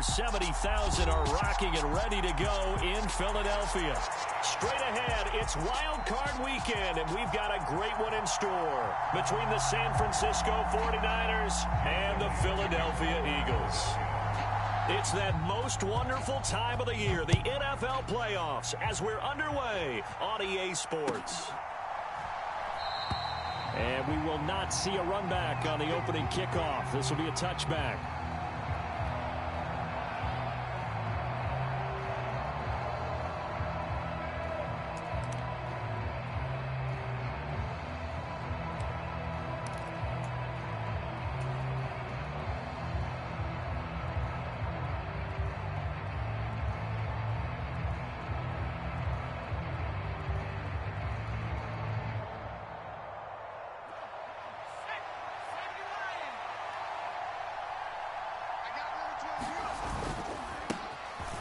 over 70,000 are rocking and ready to go in Philadelphia. Straight ahead, it's Wild Card Weekend, and we've got a great one in store between the San Francisco 49ers and the Philadelphia Eagles. It's that most wonderful time of the year, the NFL playoffs, as we're underway on EA Sports. And we will not see a run back on the opening kickoff. This will be a touchback.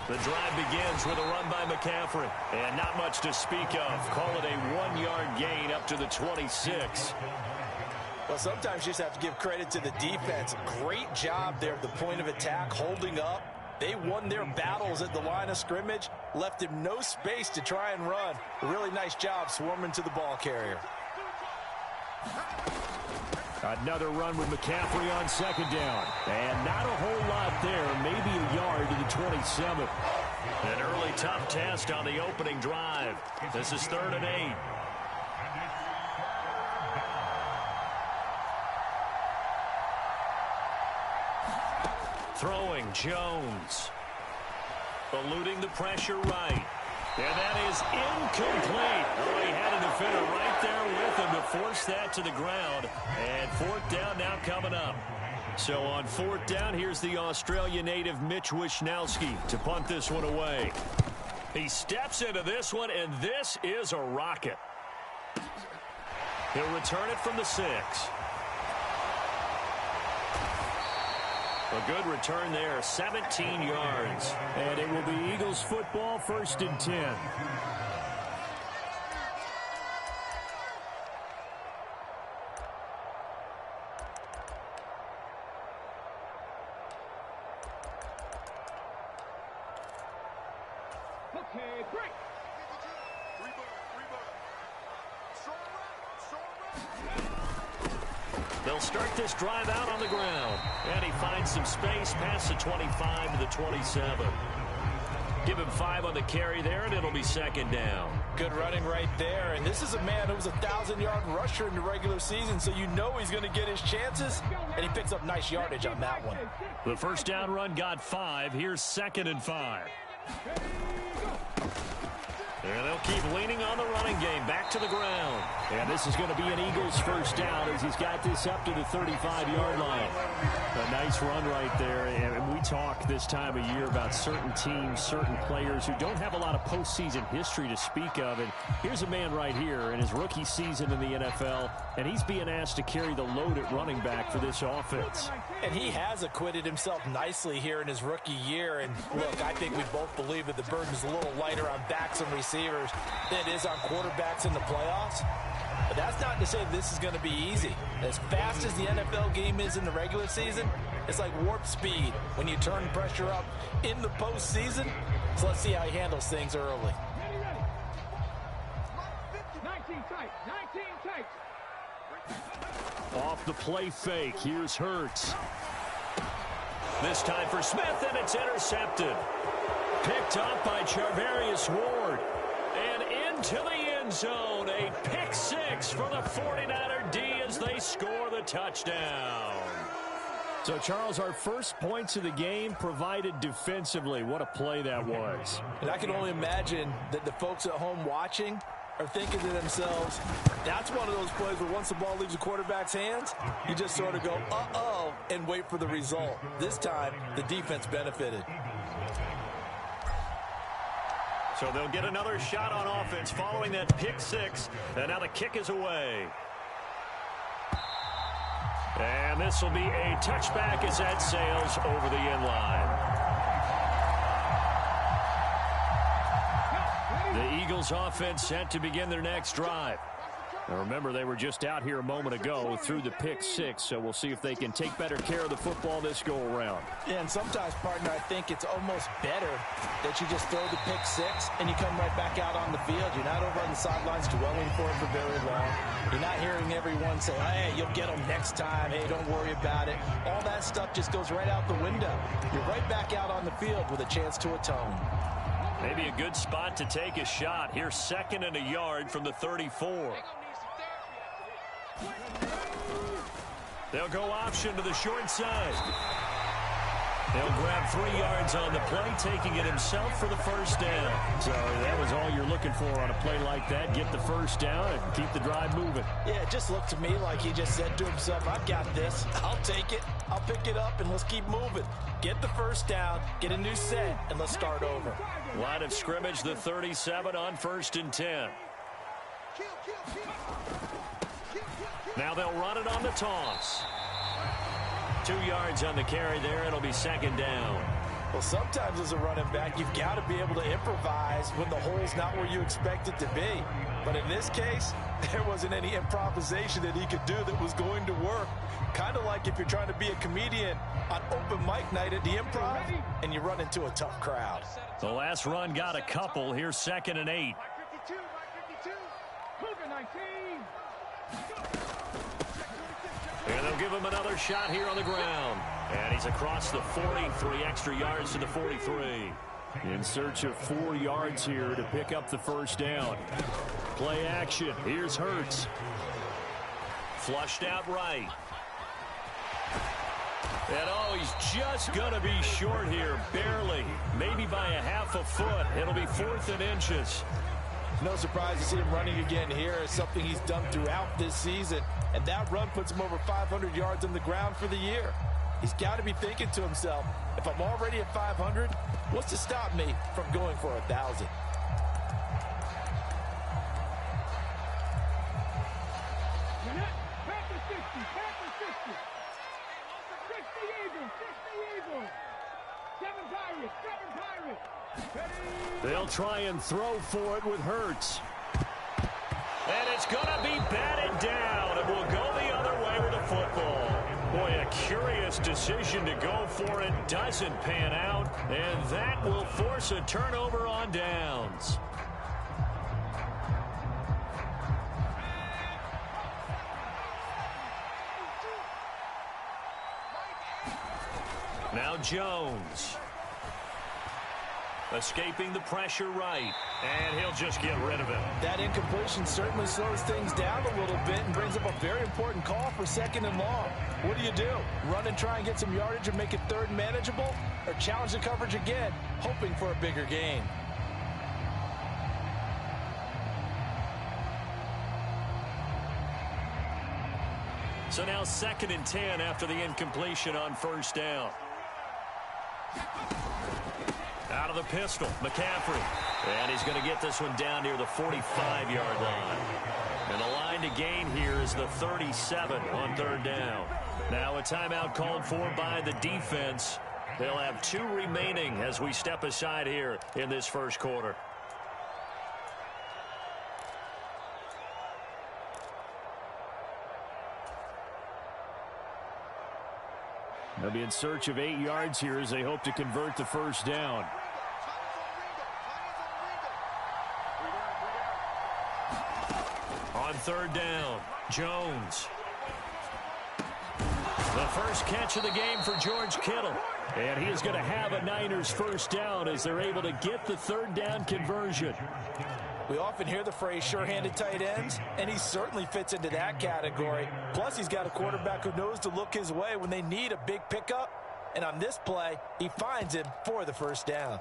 The drive begins with a run by McCaffrey. And not much to speak of. Call it a 1-yard gain up to the 26. Well, sometimes you just have to give credit to the defense. Great job there at the point of attack, holding up. They won their battles at the line of scrimmage, left him no space to try and run. A really nice job swarming to the ball carrier. Another run with McCaffrey on second down. And not a whole lot there. Maybe a yard to the 27. An early tough test on the opening drive. This is 3rd and 8. Throwing Jones. Eluding the pressure right. And that is incomplete. Oh, he had a defender right there with him to force that to the ground. And 4th down now coming up. So on 4th down, here's the Australia native Mitch Wishnowsky to punt this one away. He steps into this one, and this is a rocket. He'll return it from the 6. A good return there, 17 yards. And it will be Eagles football, 1st and 10. Okay, break. They'll start this drive out on the ground. And he finds some space past the 25 to the 27. Give him 5 on the carry there, and it'll be 2nd down. Good running right there. And this is a man who was a 1,000-yard rusher in the regular season, so you know he's going to get his chances. And he picks up nice yardage on that one. The 1st down run got 5. Here's 2nd and 5. And they'll keep leaning on the running game. Back to the ground. And this is going to be an Eagles 1st down as he's got this up to the 35-yard line. A nice run right there. And we talk this time of year about certain teams, certain players who don't have a lot of postseason history to speak of. And here's a man right here in his rookie season in the NFL, and he's being asked to carry the load at running back for this offense. And he has acquitted himself nicely here in his rookie year. And look, I think we both believe that the burden's a little lighter on backs and receivers than it is on quarterbacks in the playoffs. But that's not to say this is going to be easy. As fast as the NFL game is in the regular season, it's like warp speed when you turn pressure up in the postseason. So let's see how he handles things early. 19 tight. 19 tight. Off the play fake, here's Hurts. This time for Smith, and it's intercepted. Picked up by Charvarius Ward. And into the end zone, a pick 6 for the 49er D as they score the touchdown. So, Charles, our first points of the game provided defensively. What a play that was. And I can only imagine that the folks at home watching are thinking to themselves, that's one of those plays where once the ball leaves the quarterback's hands, you just sort of go, uh-oh, and wait for the result. This time, the defense benefited. So they'll get another shot on offense following that pick 6. And now the kick is away. And this will be a touchback as that sails over the end line. The Eagles offense set to begin their next drive. Now remember, they were just out here a moment ago through the pick six, so we'll see if they can take better care of the football this go-around. Yeah, and sometimes, partner, I think it's almost better that you just throw the pick six and you come right back out on the field. You're not over on the sidelines dwelling for it for very long. You're not hearing everyone say, hey, you'll get them next time. Hey, don't worry about it. All that stuff just goes right out the window. You're right back out on the field with a chance to atone. Maybe a good spot to take a shot. Here's 2nd and a yard from the 34. They'll go option to the short side. They'll grab 3 yards on the play, taking it himself for the first down. So that was all you're looking for on a play like that. Get the first down and keep the drive moving. Yeah, it just looked to me like he just said to himself, I've got this. I'll take it. I'll pick it up, and let's keep moving. Get the first down, get a new set, and let's start over. Line of scrimmage, the 37 on 1st and 10. Now they'll run it on the toss. 2 yards on the carry there. It'll be 2nd down. Well, sometimes as a running back, you've got to be able to improvise when the hole's not where you expect it to be. But in this case, there wasn't any improvisation that he could do that was going to work. Kind of like if you're trying to be a comedian on open mic night at the Improv and you run into a tough crowd. The last run got a couple. Here's 2nd and 8. And they'll give him another shot here on the ground. And he's across the 40, 3 extra yards to the 43. In search of 4 yards here to pick up the first down. Play action. Here's Hurts. Flushed out right. And oh, he's just going to be short here, barely. Maybe by a half a foot. It'll be 4th and inches. No surprise to see him running again here. It's something he's done throughout this season. And that run puts him over 500 yards on the ground for the year. He's got to be thinking to himself, if I'm already at 500, what's to stop me from going for 1,000? They'll try and throw for it with Hurts. And it's going to be batted down. It will go the other way with the football. Boy, a curious decision to go for it. Doesn't pan out. And that will force a turnover on downs. Now Jones. Escaping the pressure right. And he'll just get rid of it. That incompletion certainly slows things down a little bit and brings up a very important call for 2nd and long. What do? Run and try and get some yardage and make it 3rd manageable? Or challenge the coverage again, hoping for a bigger gain? So now 2nd and 10 after the incompletion on first down. Out of the pistol, McCaffrey. And he's going to get this one down near the 45-yard line. And the line to gain here is the 37 on 3rd down. Now a timeout called for by the defense. They'll have 2 remaining as we step aside here in this first quarter. They'll be in search of 8 yards here as they hope to convert the first down. On 3rd down, Jones. The first catch of the game for George Kittle. And he is going to have a Niners first down as they're able to get the 3rd down conversion. We often hear the phrase sure-handed tight ends, and he certainly fits into that category. Plus, he's got a quarterback who knows to look his way when they need a big pickup. And on this play, he finds him for the first down.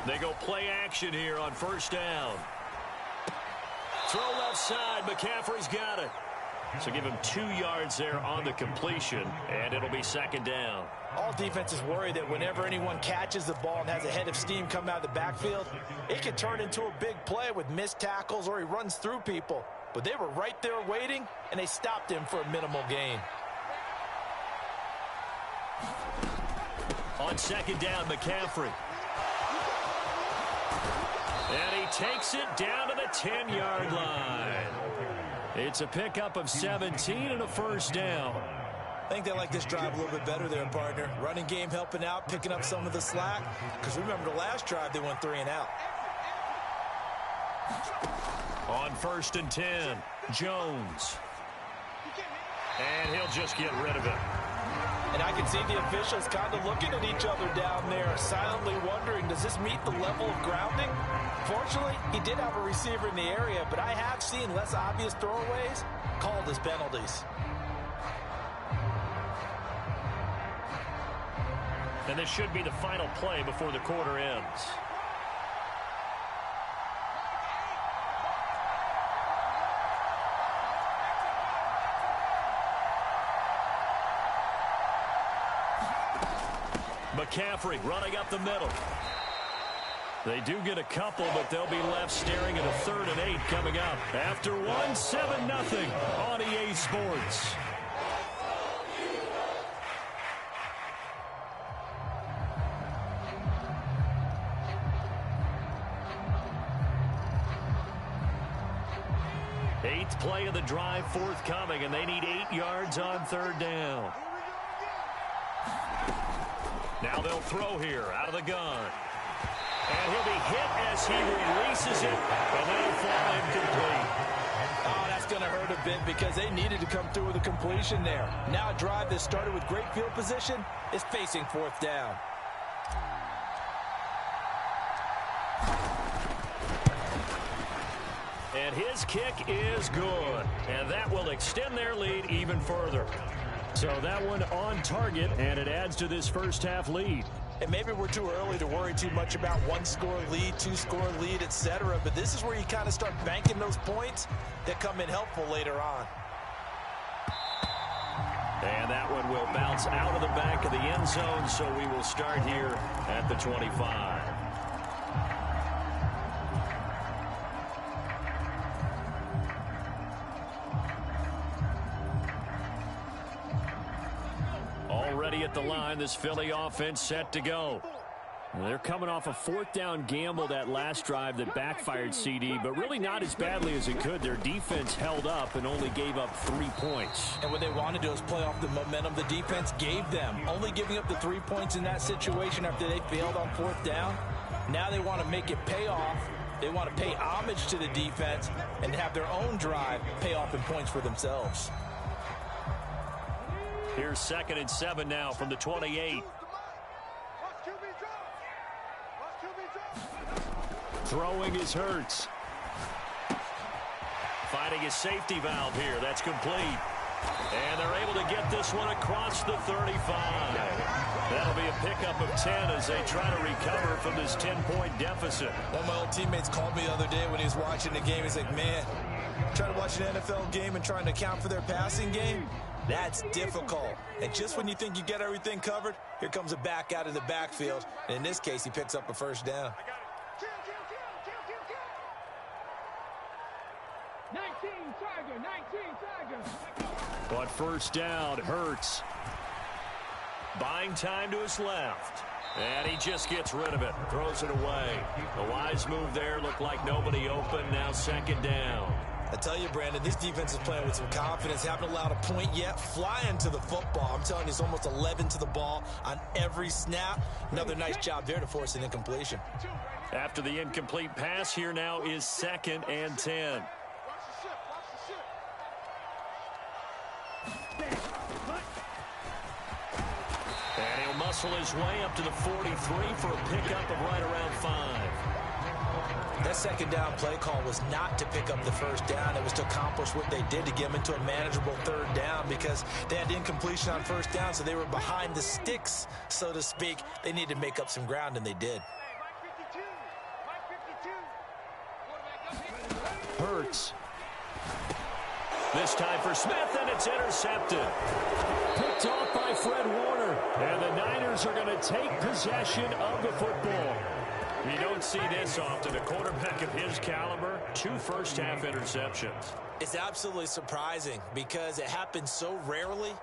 They go play action here on first down. Throw left side. McCaffrey's got it. So give him 2 yards there on the completion, and it'll be 2nd down. All defenses worry that whenever anyone catches the ball and has a head of steam come out of the backfield, it can turn into a big play with missed tackles or he runs through people. but they were right there waiting, and they stopped him for a minimal gain. On second down, McCaffrey. And he takes it down to the 10-yard line. It's a pickup of 17 and a first down. I think they like this drive a little bit better there, partner. Running game helping out, picking up some of the slack. Because remember the last drive, they went 3 and out. On first and 10, Jones. And he'll just get rid of it. And I can see the officials kind of looking at each other down there, silently wondering, does this meet the level of grounding? Fortunately, he did have a receiver in the area, but I have seen less obvious throwaways called as penalties. And this should be the final play before the quarter ends. McCaffrey running up the middle. They do get a couple, but they'll be left staring at a 3rd and 8 coming up. After 7-0 on EA Sports. Eighth play of the drive forthcoming, and they need 8 yards on 3rd down. Now they'll throw here out of the gun. And he'll be hit as he releases it, and that'll fall incomplete. Oh, that's going to hurt a bit because they needed to come through with a completion there. Now a drive that started with great field position is facing 4th down. And his kick is good, and that will extend their lead even further. So that one on target, and it adds to this first half lead. And maybe we're too early to worry too much about 1-score lead, 2-score lead, etc. But this is where you kind of start banking those points that come in helpful later on. And that one will bounce out of the back of the end zone, so we will start here at the 25. Already at the line, this Philly offense set to go. And they're coming off a 4th down gamble that last drive that backfired CD, but really not as badly as it could. Their defense held up and only gave up 3 points. And what they want to do is play off the momentum the defense gave them. Only giving up the 3 points in that situation after they failed on 4th down. Now they want to make it pay off. They want to pay homage to the defense and have their own drive pay off in points for themselves. Here's 2nd and 7 now from the 28. Throwing is Hurts. Finding a safety valve here. That's complete. And they're able to get this one across the 35. That'll be a pickup of 10 as they try to recover from this 10-point deficit. One of my old teammates called me the other day when he was watching the game. He's like, man, trying to watch an NFL game and trying to account for their passing game, that's difficult. And just when you think you get everything covered, here comes a back out of the backfield. And in this case, he picks up a 1st down. 19 Tiger. But 1st down, Hurts. Buying time to his left. And he just gets rid of it. Throws it away. A wise move there. Looked like nobody open. Now 2nd down. I tell you, Brandon, this defense is playing with some confidence. Haven't allowed a point yet. Flying to the football. I'm telling you, it's almost 11 to the ball on every snap. Another nice job there to force an incompletion. After the incomplete pass, here now is 2nd and 10. And he'll muscle his way up to the 43 for a pickup of right around 5. That 2nd down play call was not to pick up the 1st down. It was to accomplish what they did to get them into a manageable 3rd down because they had incompletion on 1st down, so they were behind the sticks, so to speak. They needed to make up some ground, and they did. Hurts. This time for Smith, and it's intercepted. Picked off by Fred Warner. And the Niners are going to take possession of the football. You don't see this often. A quarterback of his caliber, 2 first-half interceptions. It's absolutely surprising because it happens so rarely.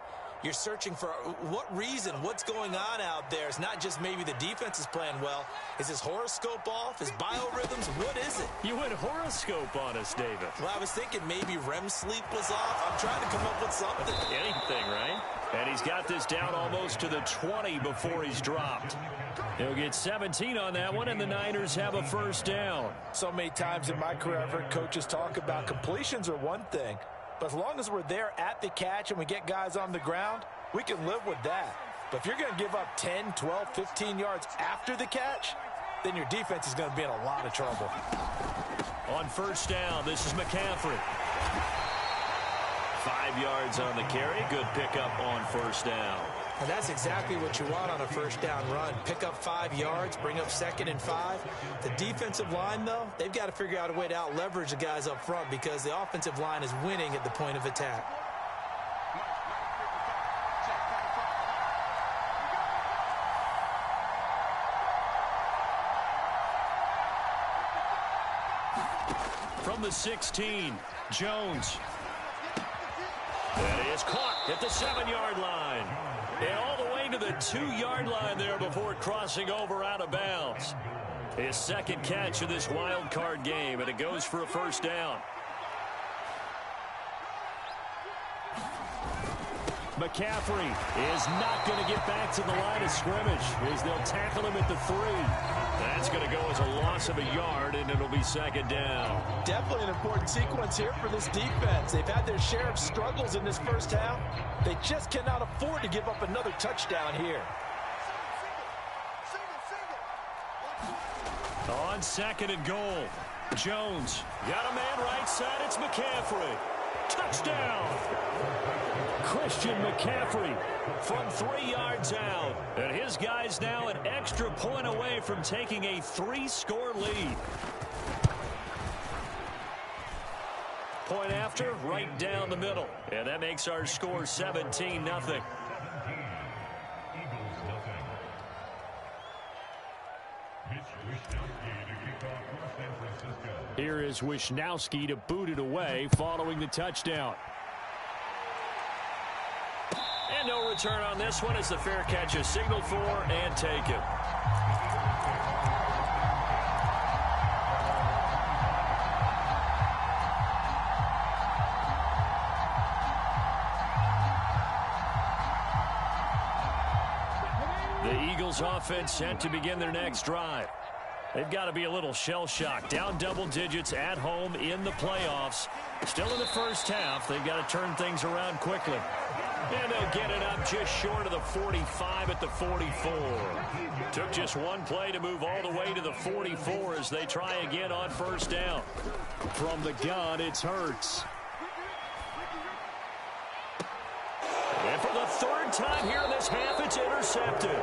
You're searching for what reason, what's going on out there. It's not just maybe the defense is playing well. Is his horoscope off? His biorhythms? What is it? You went horoscope on us, David. Well, I was thinking maybe REM sleep was off. I'm trying to come up with something. Anything, right? And he's got this down almost to the 20 before he's dropped. He'll get 17 on that one, and the Niners have a first down. So many times in my career, I've heard coaches talk about completions are one thing. But as long as we're there at the catch and we get guys on the ground, we can live with that. But if you're going to give up 10, 12, 15 yards after the catch, then your defense is going to be in a lot of trouble. On first down, this is McCaffrey. 5 yards on the carry. Good pickup on first down. And that's exactly what you want on a first down run. Pick up 5 yards, bring up 2nd and 5. The defensive line, though, they've got to figure out a way to out-leverage the guys up front because the offensive line is winning at the point of attack. From the 16, Jones. That is caught at the 7-yard line. And all the way to the 2-yard line there before crossing over out of bounds. His second catch of this wild card game, and it goes for a first down. McCaffrey is not going to get back to the line of scrimmage as they'll tackle him at the 3. That's going to go as a loss of a yard, and it'll be second down. Definitely an important sequence here for this defense. They've had their share of struggles in this first half. They just cannot afford to give up another touchdown here. On 2nd and goal, Jones got a man right side. It's McCaffrey. Touchdown! Christian McCaffrey from 3 yards out. And his guys now an extra point away from taking a 3-score lead. Point after, right down the middle. And that makes our score 17-0. Here is Wisnowski to boot it away following the touchdown. And no return on this one as the fair catch is signaled for and taken. The Eagles offense set to begin their next drive. They've got to be a little shell-shocked. Down double digits at home in the playoffs. Still in the first half. They've got to turn things around quickly. And they'll get it up just short of the 45 at the 44. Took just one play to move all the way to the 44 as they try again on first down. From the gun, it's Hurts. And for the 3rd time here in this half, it's intercepted.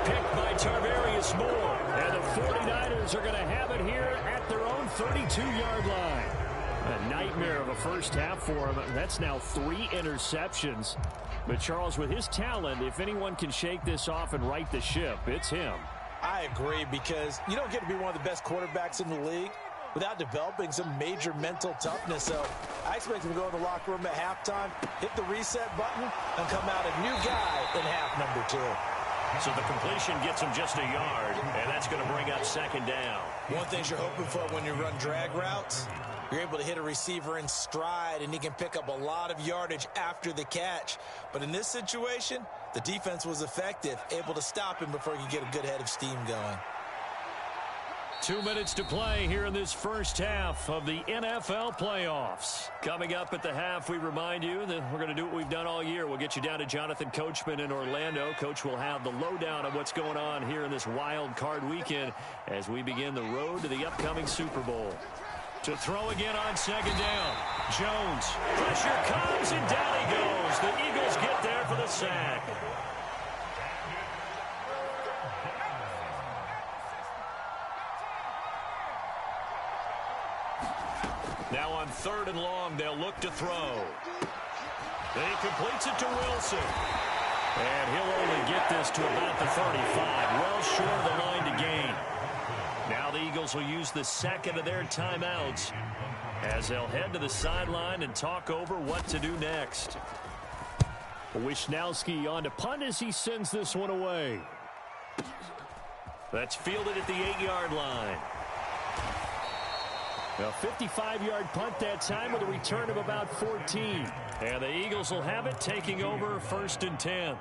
Picked by Tarvarius Moore. And the 49ers are going to have it here at their own 32-yard line. A nightmare of a first half for him. That's now 3 interceptions. But Charles, with his talent, if anyone can shake this off and right the ship, it's him. I agree, because you don't get to be one of the best quarterbacks in the league without developing some major mental toughness. So I expect him to go in the locker room at halftime, hit the reset button, and come out a new guy in half number 2. So the completion gets him just a yard, and that's going to bring up second down. One thing you're hoping for when you run drag routes, you're able to hit a receiver in stride, and he can pick up a lot of yardage after the catch. But in this situation, the defense was effective, able to stop him before he could get a good head of steam going. 2 minutes to play here in this first half of the NFL playoffs. Coming up at the half, we remind you that we're going to do what we've done all year. We'll get you down to Jonathan Coachman in Orlando. Coach will have the lowdown of what's going on here in this wild card weekend as we begin the road to the upcoming Super Bowl. To throw again on second down. Jones. Pressure comes and down he goes. The Eagles get there for the sack. Now on 3rd and long, they'll look to throw. He completes it to Wilson. And he'll only get this to about the 35, well short of the line to gain. Now Eagles will use the second of their timeouts as they'll head to the sideline and talk over what to do next. Wishnowski on to punt as he sends this one away. That's fielded at the 8-yard line. A 55-yard punt that time with a return of about 14. And the Eagles will have it, taking over 1st and 10.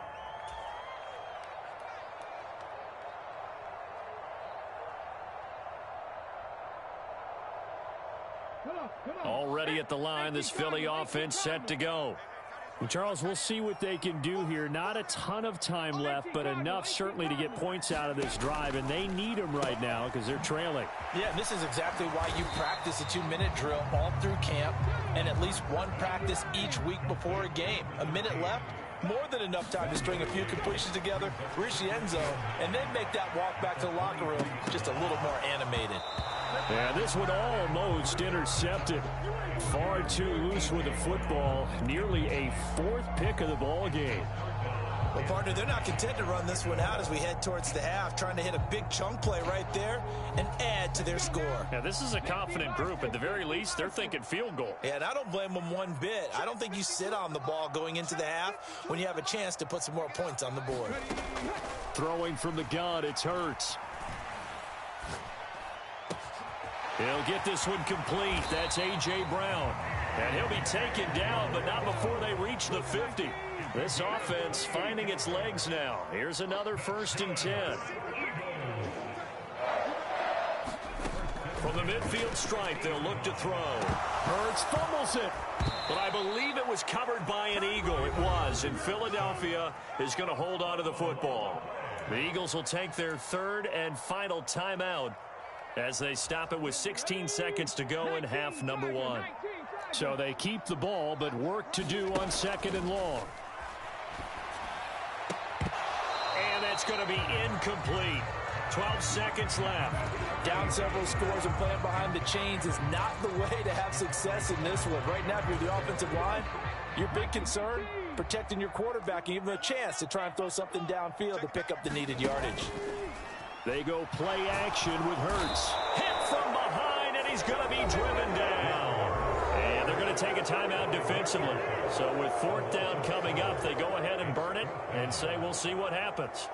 Already at the line, this Philly offense set to go. Well, Charles, we'll see what they can do here. Not a ton of time left, but enough certainly to get points out of this drive, and they need them right now because they're trailing. Yeah, this is exactly why you practice a 2-minute drill all through camp and at least one practice each week before a game. A minute left, more than enough time to string a few completions together, reach the end zone, and then make that walk back to the locker room just a little more animated. Yeah, this one almost intercepted. Far too loose with the football. Nearly a 4th pick of the ball game. Well, partner, they're not content to run this one out as we head towards the half, trying to hit a big chunk play right there and add to their score. Yeah, this is a confident group. At the very least, they're thinking field goal. Yeah, and I don't blame them one bit. I don't think you sit on the ball going into the half when you have a chance to put some more points on the board. Throwing from the gun, it's Hurts. He'll get this one complete. That's A.J. Brown. And he'll be taken down, but not before they reach the 50. This offense finding its legs now. Here's another 1st and 10. From the midfield stripe, they'll look to throw. Hurts fumbles it. But I believe it was covered by an Eagle. It was. And Philadelphia is going to hold on to the football. The Eagles will take their 3rd and final timeout as they stop it with 16 seconds to go in half number 1. So they keep the ball, but work to do on 2nd and long. And that's going to be incomplete. 12 seconds left. Down several scores and playing behind the chains is not the way to have success in this one. Right now, if you're the offensive line, your big concern, protecting your quarterback and giving him a chance to try and throw something downfield to pick up the needed yardage. They go play action with Hurts. Hit from behind, and he's going to be driven down. And they're going to take a timeout defensively. So with 4th down coming up, they go ahead and burn it and say we'll see what happens.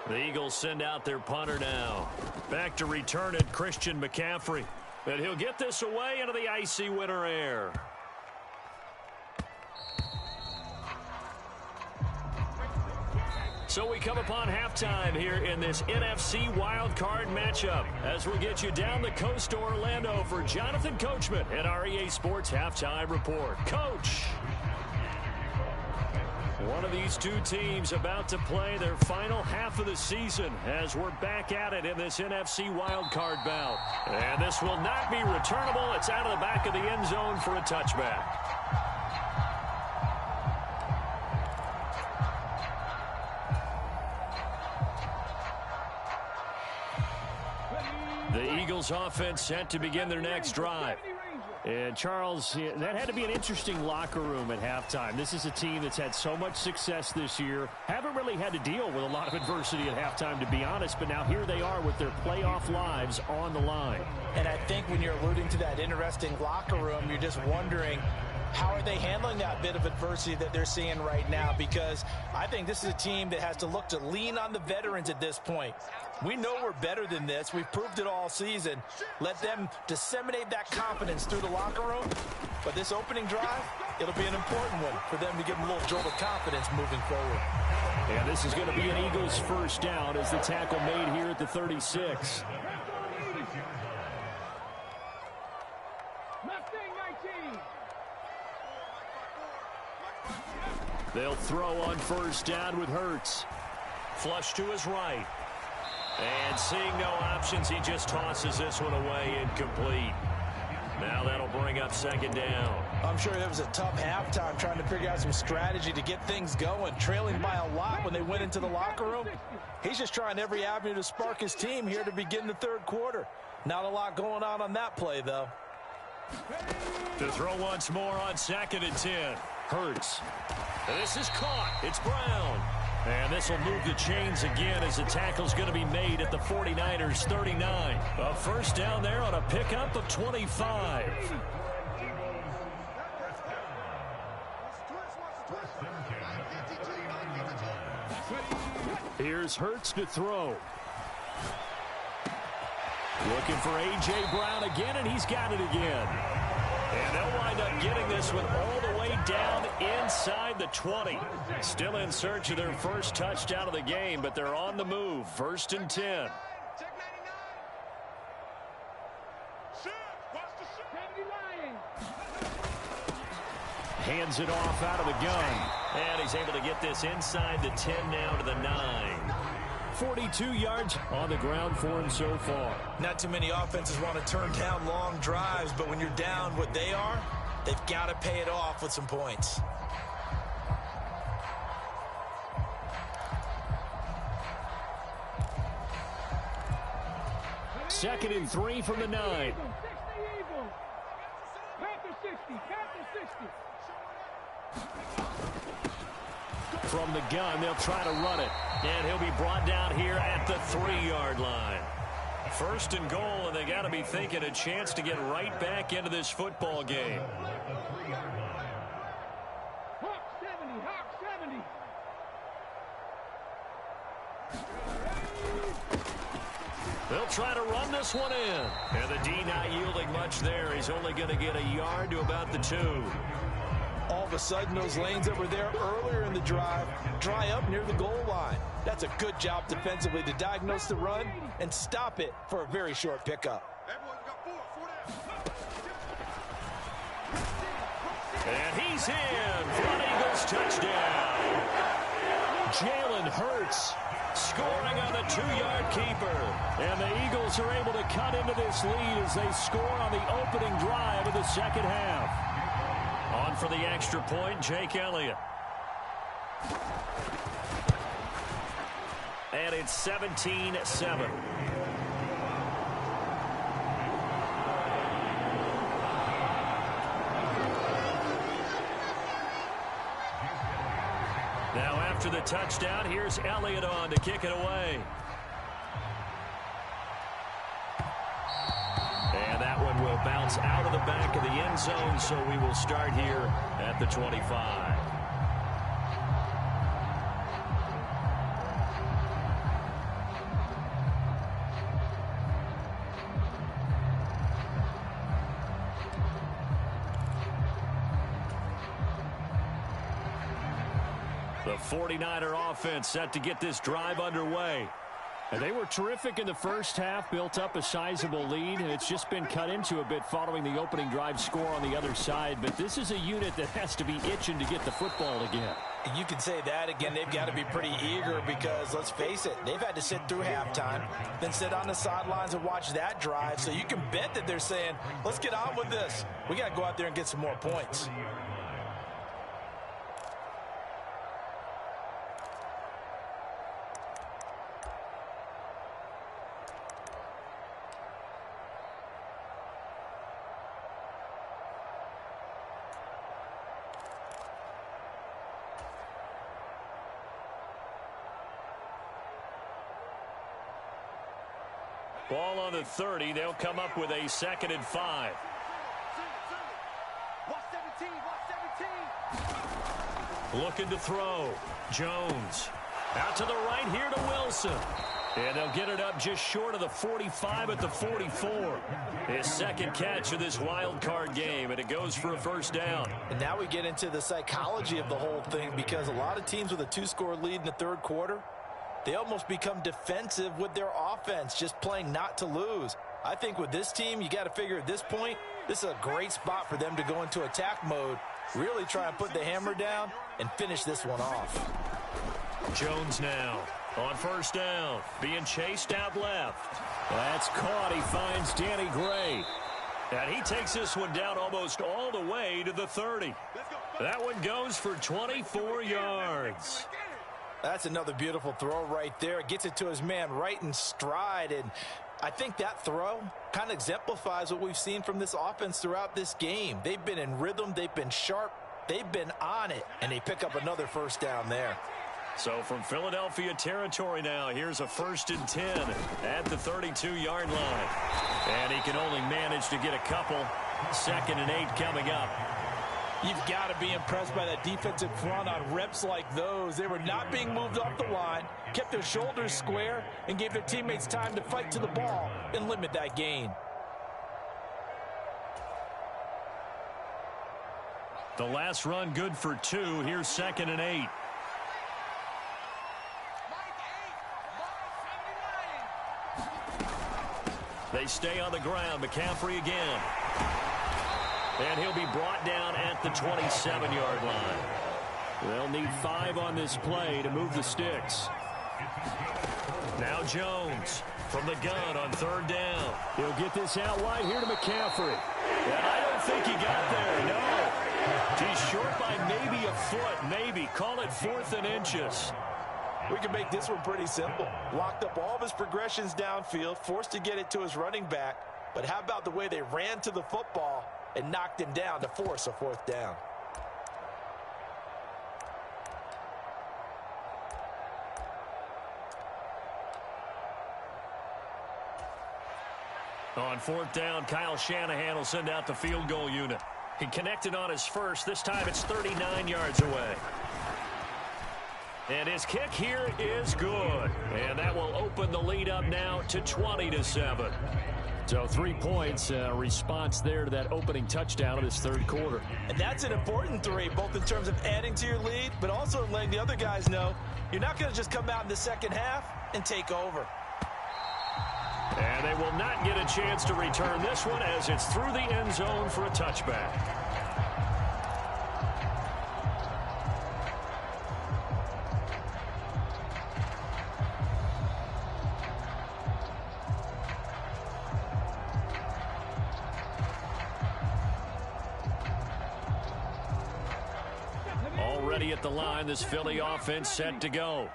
The Eagles send out their punter now. Back to return it, Christian McCaffrey. And he'll get this away into the icy winter air. So we come upon halftime here in this NFC wildcard matchup as we get you down the coast to Orlando for Jonathan Coachman at our EA Sports Halftime Report. Coach, one of these two teams about to play their final half of the season as we're back at it in this NFC wildcard bout. And this will not be returnable. It's out of the back of the end zone for a touchback. The Eagles offense set to begin their next drive. And Charles, that had to be an interesting locker room at halftime. This is a team that's had so much success this year. Haven't really had to deal with a lot of adversity at halftime, to be honest. But now here they are with their playoff lives on the line. And I think when you're alluding to that interesting locker room, you're just wondering, how are they handling that bit of adversity that they're seeing right now? Because I think this is a team that has to look to lean on the veterans at this point. We know we're better than this. We've proved it all season. Let them disseminate that confidence through the locker room. But this opening drive, it'll be an important one for them to give them a little jolt of confidence moving forward. And this is going to be an Eagles 1st down as the tackle made here at the 36. They'll throw on 1st down with Hurts. Flush to his right. And seeing no options, he just tosses this one away, incomplete. Now that'll bring up 2nd down. I'm sure it was a tough halftime trying to figure out some strategy to get things going. Trailing by a lot when they went into the locker room. He's just trying every avenue to spark his team here to begin the 3rd quarter. Not a lot going on that play, though. To throw once more on 2nd and 10. Hurts. And this is caught. It's Brown. And this will move the chains again as the tackle's going to be made at the 49ers 39. A first down there on a pickup of 25. Here's Hurts to throw. Looking for A.J. Brown again, and he's got it again. And they'll wind up getting this one all the way down inside the 20. Still in search of their first touchdown of the game, but they're on the move. 1st and 10. Hands it off out of the gun. And he's able to get this inside the 10 now to the 9. 42 yards on the ground for him so far. Not too many offenses want to turn down long drives, but when you're down what they are, they've got to pay it off with some points. Second and 3 from the 9. From the gun, they'll try to run it. And he'll be brought down here at the 3-yard line. 1st and goal, and they got to be thinking a chance to get right back into this football game. Hawk 70, Hawk 70. They'll try to run this one in. And the D not yielding much there. He's only going to get a yard to about the 2. All of a sudden, those lanes that were there earlier in the drive dry up near the goal line. That's a good job defensively to diagnose the run and stop it for a very short pickup. And he's in for an Eagles touchdown. Jalen Hurts scoring on the 2-yard keeper. And the Eagles are able to cut into this lead as they score on the opening drive of the second half. On for the extra point, Jake Elliott. And it's 17-7. Now after the touchdown, here's Elliott on to kick it away. And that one will bounce out of the back of the end zone, so we will start here at the 25. The 49er offense set to get this drive underway. And they were terrific in the first half, built up a sizable lead, and it's just been cut into a bit following the opening drive score on the other side. But this is a unit that has to be itching to get the football again. And you can say that again. They've got to be pretty eager because, let's face it, they've had to sit through halftime, then sit on the sidelines and watch that drive. So you can bet that they're saying, let's get on with this. We got to go out there and get some more points. Ball on the 30. They'll come up with a 2nd and 5. Looking to throw. Jones. Out to the right here to Wilson. And they'll get it up just short of the 45 at the 44. His second catch of this wild card game, and it goes for a first down. And now we get into the psychology of the whole thing, because a lot of teams with a 2-score lead in the third quarter, they almost become defensive with their offense, just playing not to lose. I think with this team, you got to figure at this point, this is a great spot for them to go into attack mode, really try and put the hammer down and finish this one off. Jones now on first down, being chased out left. That's caught. He finds Danny Gray. And he takes this one down almost all the way to the 30. That one goes for 24 yards. That's another beautiful throw right there. Gets it to his man right in stride. And I think that throw kind of exemplifies what we've seen from this offense throughout this game. They've been in rhythm. They've been sharp. They've been on it. And they pick up another first down there. So from Philadelphia territory now, here's a 1st and 10 at the 32-yard line. And he can only manage to get a couple. 2nd and 8 coming up. You've got to be impressed by that defensive front on reps like those. They were not being moved off the line, kept their shoulders square, and gave their teammates time to fight to the ball and limit that gain. The last run good for 2. Here's 2nd and 8. They stay on the ground. McCaffrey again. And he'll be brought down at the 27-yard line. They'll need 5 on this play to move the sticks. Now Jones from the gun on 3rd down. He'll get this out wide here to McCaffrey. And I don't think he got there. No. He's short by maybe a foot. Maybe. Call it 4th and inches. We can make this one pretty simple. Locked up all of his progressions downfield, forced to get it to his running back. But how about the way they ran to the football and knocked him down to force a 4th down? On 4th down, Kyle Shanahan will send out the field goal unit. He connected on his first. This time it's 39 yards away. And his kick here is good. And that will open the lead up now to 20-7. So 3 points, response there to that opening touchdown of this 3rd quarter. And that's an important 3, both in terms of adding to your lead, but also letting the other guys know you're not going to just come out in the second half and take over. And they will not get a chance to return this one as it's through the end zone for a touchback. Already at the line, this Philly offense set to go.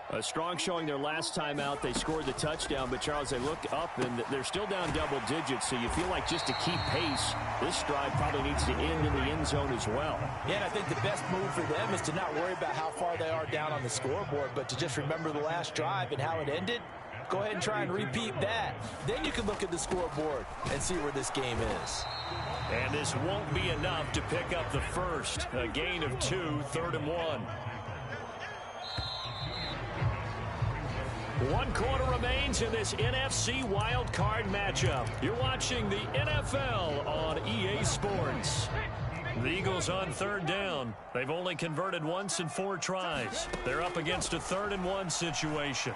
A strong showing their last time out. They scored the touchdown, but Charles, they look up and they're still down double digits, so you feel like just to keep pace, this drive probably needs to end in the end zone as well. Yeah, and I think the best move for them is to not worry about how far they are down on the scoreboard, but to just remember the last drive and how it ended. Go ahead and try and repeat that. Then you can look at the scoreboard and see where this game is. And this won't be enough to pick up the first. A gain of 2, 3rd and 1. 1 quarter remains in this NFC wildcard matchup. You're watching the NFL on EA Sports. The Eagles on 3rd down. They've only converted once in 4 tries. They're up against a 3rd and 1 situation.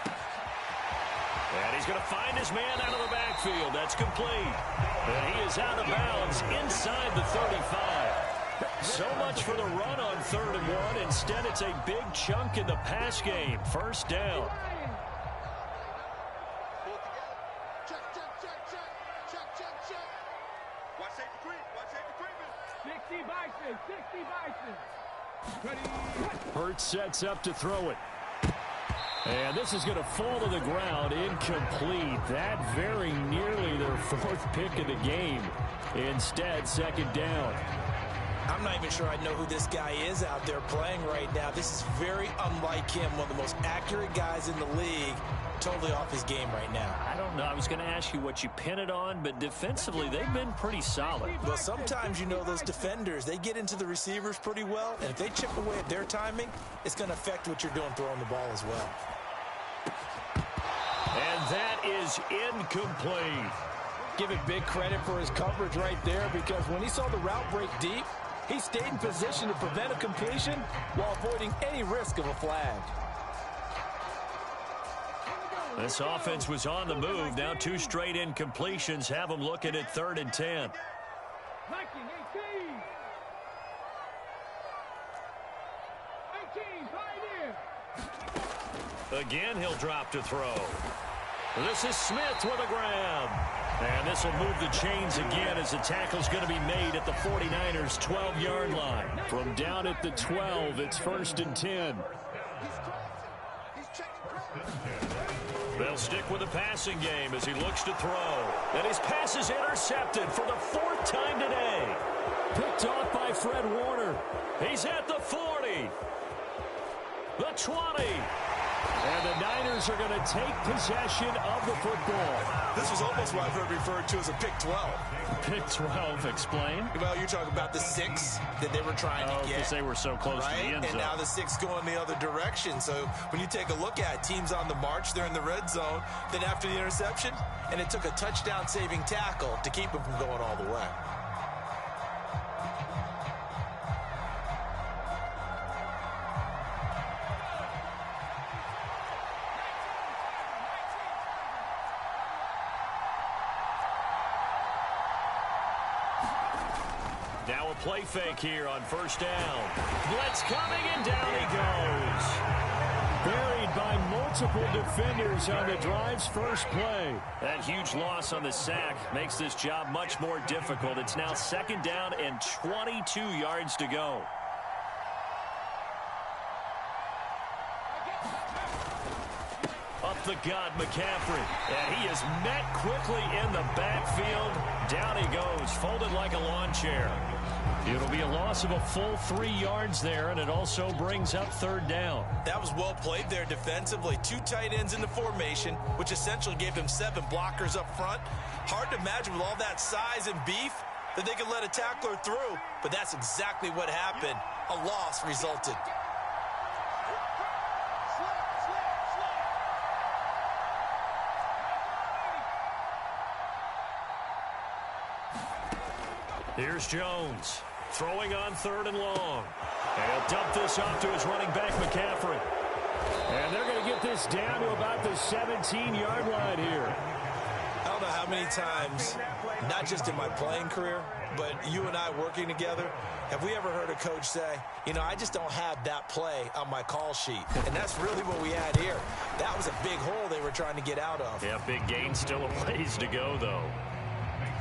And he's going to find his man out of the backfield. That's complete. And he is out of bounds inside the 35. So much for the run on 3rd and 1. Instead, it's a big chunk in the pass game. 1st down. Watch safety creep. Watch safety creeping. 60 Bison. Hurts sets up to throw it. And this is going to fall to the ground, incomplete. That very nearly their 4th pick of the game. Instead, 2nd down. I'm not even sure I know who this guy is out there playing right now. This is very unlike him, one of the most accurate guys in the league. Totally off his game right now. I don't know. I was going to ask you what you pin it on, but defensively, they've been pretty solid. Well, sometimes, you know, those defenders, they get into the receivers pretty well, and if they chip away at their timing, it's going to affect what you're doing throwing the ball as well. And that is incomplete. Give it big credit for his coverage right there, because when he saw the route break deep, he stayed in position to prevent a completion while avoiding any risk of a flag. This offense was on the move. Now 2 straight incompletions have them looking at 3rd and 10. Again, he'll drop to throw. This is Smith with a grab. And this will move the chains again as the tackle's going to be made at the 49ers' 12-yard line. From down at the 12, it's 1st and 10. They'll stick with the passing game as he looks to throw. And his pass is intercepted for the 4th time today. Picked off by Fred Warner. He's at the 40. the 20. And the Niners are going to take possession of the football. This was almost what I've heard referred to as a pick 12. Pick 12, explain. Well, you're talking about the 6 that they were trying to get. Because they were so close to the end zone. And now the 6 going the other direction. So when you take a look at teams on the march, they're in the red zone. Then after the interception, and it took a touchdown-saving tackle to keep them from going all the way. Now a play fake here on first down. Blitz coming, and down he goes. Buried by multiple defenders on the drive's first play. That huge loss on the sack makes this job much more difficult. It's now second down and 22 yards to go. Up the gut, McCaffrey. And he is met quickly in the backfield. Down he goes, folded like a lawn chair. It'll be a loss of a full 3 yards there, and it also brings up third down. That was well played there defensively. 2 tight ends in the formation, which essentially gave them 7 blockers up front. Hard to imagine with all that size and beef that they could let a tackler through, but that's exactly what happened. A loss resulted. Here's Jones. Throwing on third and long. And he'll dump this off to his running back, McCaffrey. And they're going to get this down to about the 17-yard line here. I don't know how many times, not just in my playing career, but you and I working together, have we ever heard a coach say, you know, I just don't have that play on my call sheet. And that's really what we had here. That was a big hole they were trying to get out of. Yeah, big gain, still a ways to go, though.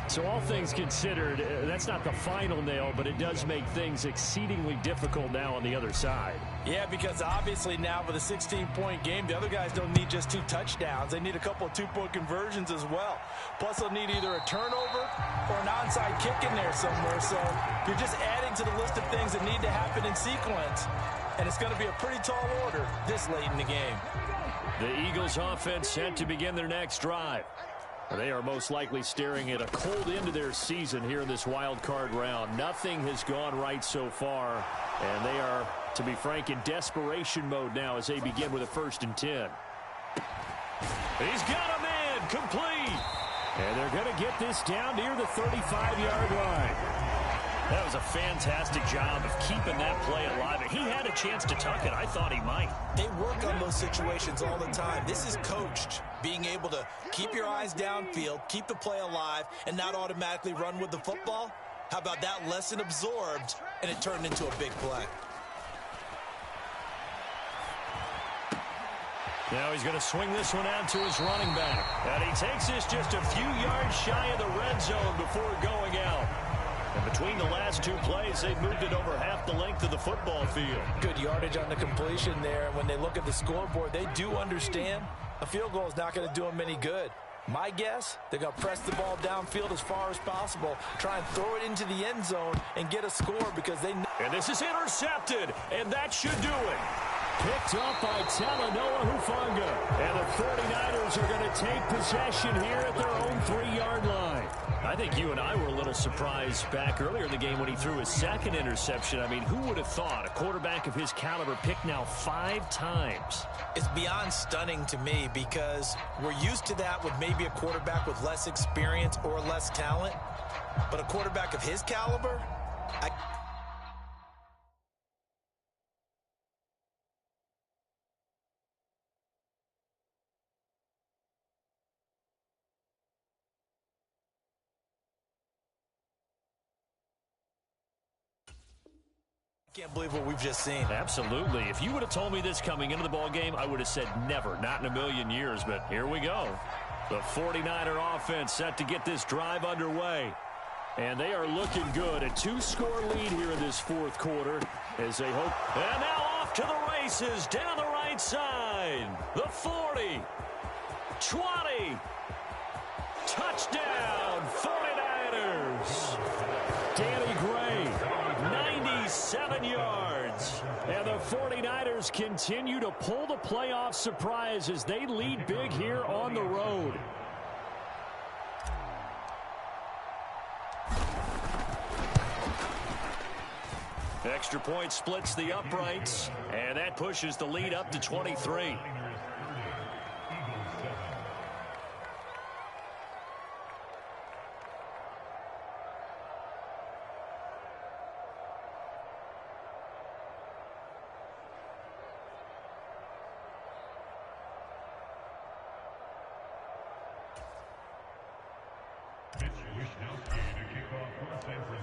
So all things considered, that's not the final nail, but it does make things exceedingly difficult now on the other side. Yeah, because obviously now with a 16-point game, the other guys don't need just 2 touchdowns. They need a couple of 2-point conversions as well. Plus, they'll need either a turnover or an onside kick in there somewhere. So you're just adding to the list of things that need to happen in sequence. And it's going to be a pretty tall order this late in the game. The Eagles offense set to begin their next drive. They are most likely staring at a cold end to their season here in this wild card round. Nothing has gone right so far, and they are, to be frank, in desperation mode now as they begin with a 1st and 10. He's got a man complete, and they're going to get this down near the 35-yard line. That was a fantastic job of keeping that play alive. He had a chance to tuck it. I thought he might. They work on those situations all the time. This is coached, being able to keep your eyes downfield, keep the play alive, and not automatically run with the football. How about that lesson absorbed, and it turned into a big play? Now he's going to swing this one out to his running back. And he takes this just a few yards shy of the red zone before going out. And between the last 2 plays, they've moved it over half the length of the football field. Good yardage on the completion there. When they look at the scoreboard, they do understand a field goal is not going to do them any good. My guess, they're going to press the ball downfield as far as possible, try and throw it into the end zone and get a score because they know. And this is intercepted, and that should do it. Picked up by Talanoa Hufanga. And the 49ers are going to take possession here at their own 3-yard line. I think you and I were a little surprised back earlier in the game when he threw his 2nd interception. I mean, who would have thought a quarterback of his caliber picked now 5 times? It's beyond stunning to me because we're used to that with maybe a quarterback with less experience or less talent. But a quarterback of his caliber, can't believe what we've just seen. Absolutely. If you would have told me this coming into the ball game, I would have said never, not in a million years, but here we go. The 49er offense set to get this drive underway. And they are looking good. A 2-score lead here in this 4th quarter as they hope. And now off to the races down the right side. The 40, 20, touchdown 49ers. Danny Gray, 97 7 yards. And the 49ers continue to pull the playoff surprise as they lead big here on the road. Extra point splits the uprights, and that pushes the lead up to 23.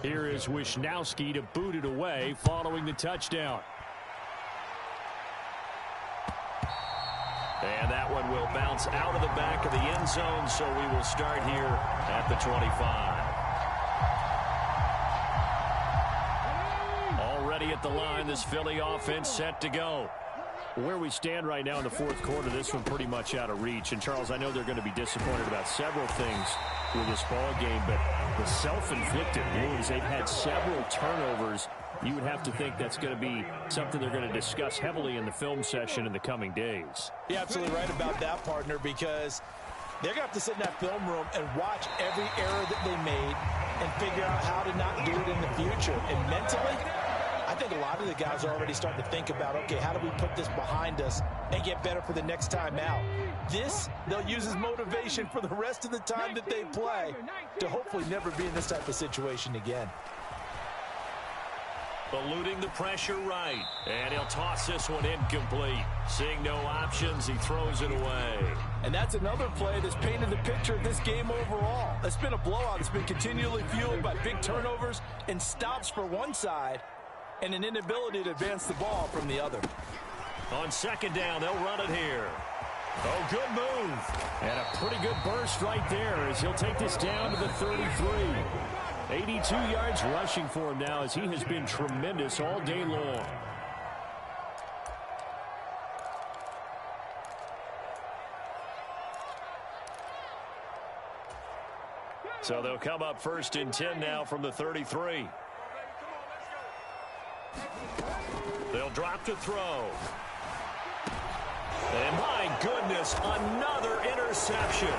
Here is Wishnowsky to boot it away following the touchdown. And that one will bounce out of the back of the end zone, so we will start here at the 25. Already at the line, this Philly offense set to go. Where we stand right now in the fourth quarter, this one pretty much out of reach. And, Charles, I know they're going to be disappointed about several things with this ball game, but the self-inflicted wounds, they've had several turnovers. You would have to think that's going to be something they're going to discuss heavily in the film session in the coming days. You're absolutely right about that, partner, because they're going to have to sit in that film room and watch every error that they made and figure out how to not do it in the future. And mentally, I think a lot of the guys are already starting to think about, okay, how do we put this behind us and get better for the next time out? This, they'll use as motivation for the rest of the time that they play to hopefully never be in this type of situation again. Eluding the pressure right, and he'll toss this one incomplete. Seeing no options, he throws it away. And that's another play that's painted the picture of this game overall. It's been a blowout. It's been continually fueled by big turnovers and stops for one side and an inability to advance the ball from the other. On second down, they'll run it here. Oh, good move. And a pretty good burst right there as he'll take this down to the 33. 82 yards rushing for him now as he has been tremendous all day long. So they'll come up first and 10 now from the 33. They'll drop to throw. And my goodness, another interception.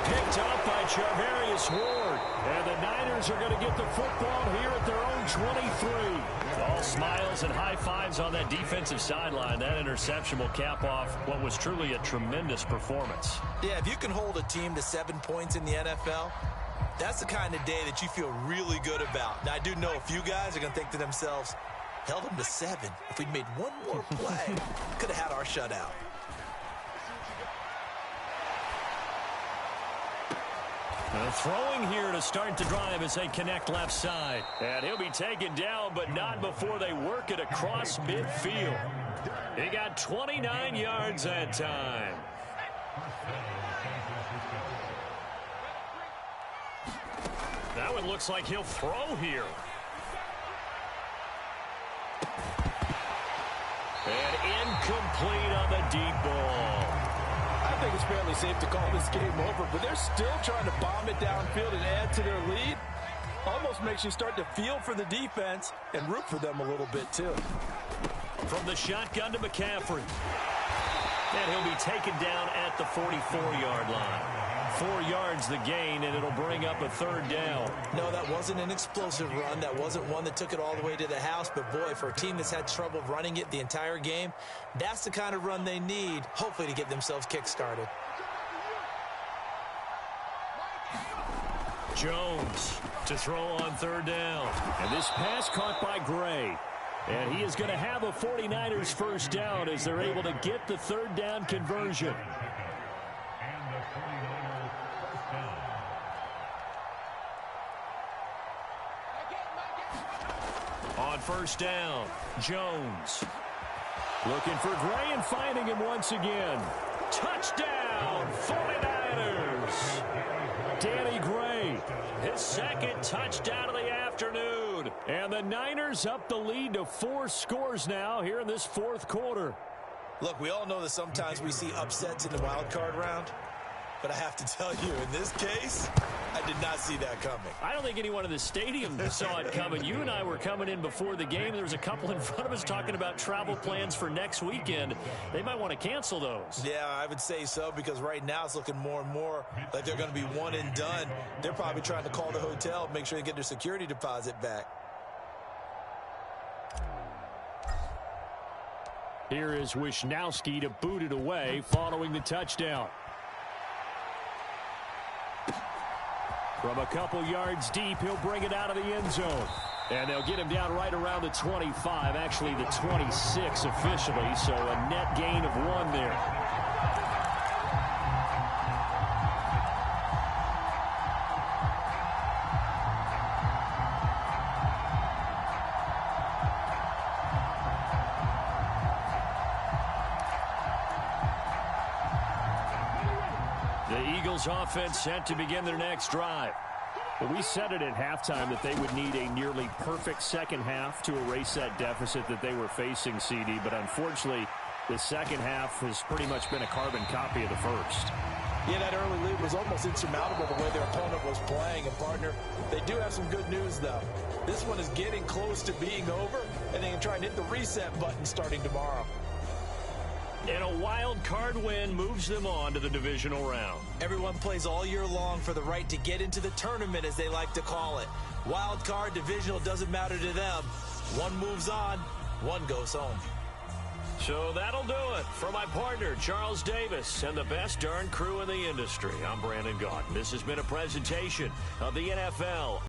Picked up by Charvarius Ward. And the Niners are going to get the football here at their own 23. All smiles and high fives on that defensive sideline. That interception will cap off what was truly a tremendous performance. Yeah, if you can hold a team to 7 points in the NFL, that's the kind of day that you feel really good about. Now, I do know a few guys are going to think to themselves, held them to 7. If we'd made one more play, could have had our shutout. Throwing here to start the drive as they connect left side. And he'll be taken down, but not before they work it across midfield. He got 29 yards that time. That one looks like he'll throw here. And incomplete on the deep ball. I think it's fairly safe to call this game over, but they're still trying to bomb it downfield and add to their lead. Almost makes you start to feel for the defense and root for them a little bit, too. From the shotgun to McCaffrey. And he'll be taken down at the 44-yard line. 4 yards the gain, and it'll bring up a third down. No, that wasn't an explosive run. That wasn't one that took it all the way to the house. But, boy, for a team that's had trouble running it the entire game, that's the kind of run they need, hopefully, to get themselves kick-started. Jones to throw on third down. And this pass caught by Gray. And he is going to have a 49ers first down as they're able to get the third down conversion. On first down, Jones. Looking for Gray and finding him once again. Touchdown, 49ers. Danny Gray, his second touchdown of the afternoon. And the Niners up the lead to 4 scores now here in this fourth quarter. Look, we all know that sometimes we see upsets in the wild card round. But I have to tell you, in this case, I did did not see that coming. I don't think anyone in the stadium saw it coming. You and I were coming in before the game. There was a couple in front of us talking about travel plans for next weekend. They might want to cancel those. Yeah, I would say so, because right now it's looking more and more like they're going to be one and done. They're probably trying to call the hotel, make sure they get their security deposit back. Here is Wisnowski to boot it away following the touchdown. From a couple yards deep, he'll bring it out of the end zone. And they'll get him down right around the 25, actually the 26 officially, so a net gain of 1 there. Offense set to begin their next drive. Well, we said it at halftime that they would need a nearly perfect second half to erase that deficit that they were facing, CD, but unfortunately the second half has pretty much been a carbon copy of the first. Yeah, that early lead was almost insurmountable the way their opponent was playing. And, partner, they do have some good news, though. This one is getting close to being over, and they can try and hit the reset button starting tomorrow. And a wild card win moves them on to the divisional round. Everyone plays all year long for the right to get into the tournament, as they like to call it. Wild card, divisional, doesn't matter to them. One moves on, one goes home. So that'll do it. For my partner, Charles Davis, and the best darn crew in the industry, I'm Brandon Gaudin. This has been a presentation of the NFL